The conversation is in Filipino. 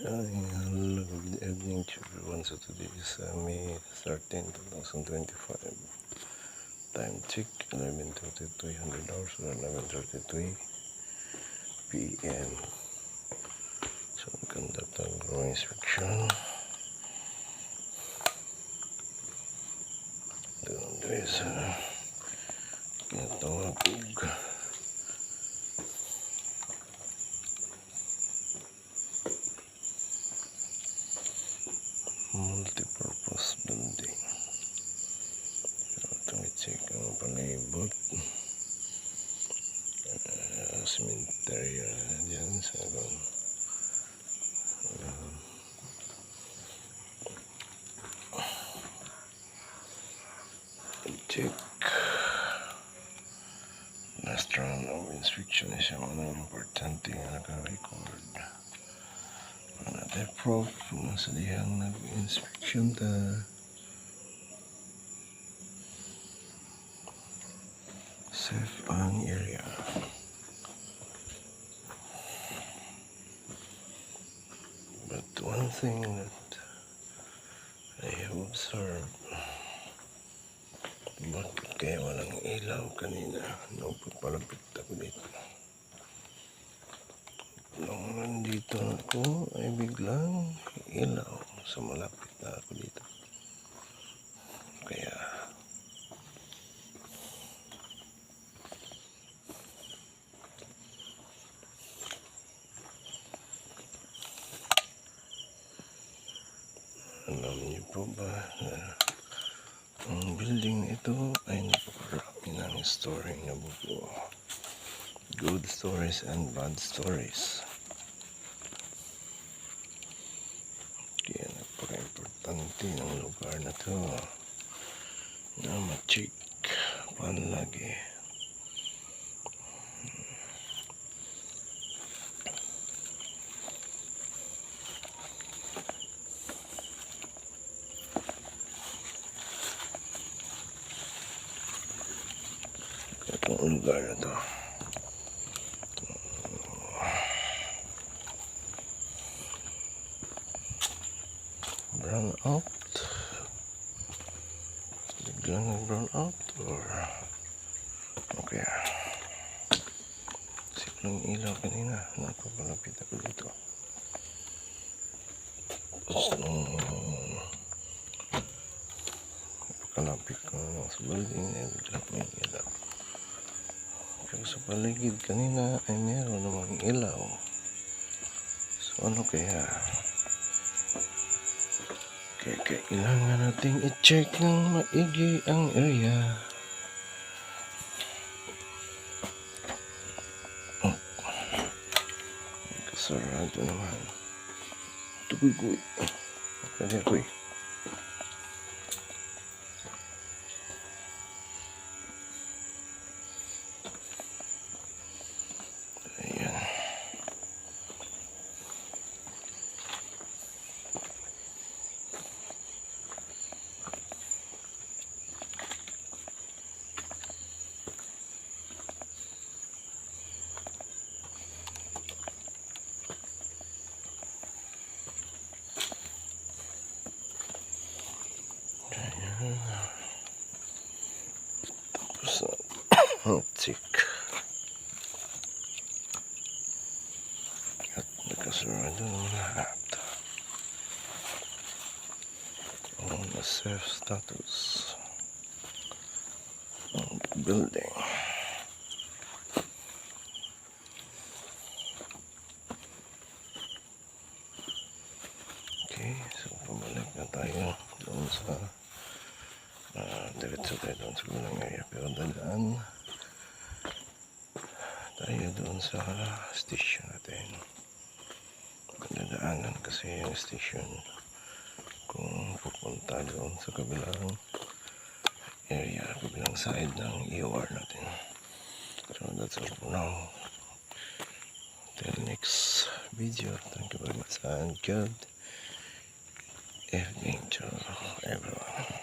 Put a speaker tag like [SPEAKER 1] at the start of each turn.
[SPEAKER 1] Hello, good evening to everyone. So today is May 13, 2025. Time check 11:33, 100 hours or 11:33 p.m. So conduct ang growing inspection. Doon sa kinatawag multi-purpose building. So ito i-check ang palibot. Cemetery dyan sa check last round of inspection is yung importante na naka-record para natin proof na sa diyang nag-inspection ta safe ang area. But one thing that I have observed, bakit kaya walang ilaw kanina nung pagpalapit ako dito? Nung nandito ako ay biglang ilaw sa malapit na ako dito. Kaya alam niyo po ba na ang building na ito ay napakarami ng story na buko. Good stories and bad stories. Kaya napaka-importante ng lugar na to na ma-check palagi. Itong lugar na to brown out, biglang nag-brown out or okay. Siklang ilaw kanina napapalapit ako dito. Tapos nung napakalapit ko sa building na biglang may ilaw. Pero sa paligid kanina ay meron namang ilaw. So ano kaya? Kaya kailangan nating i-check ng maigi ang area. Oh, kasarado naman. Tugoy-goy. Kaya koy. Ayan. Tapos check at nakasarado ng lahat on the safe status ng building. Okay, so pabalik na tayo doon sa diretso tayo doon sa gulang area, pero dadaan tayo doon sa station natin. Dadaanan kasi yung station kung pupunta doon sa kabilang area, kabilang side ng EOR natin. So that's all for now. Till next video, thank you very much and good evening to everyone.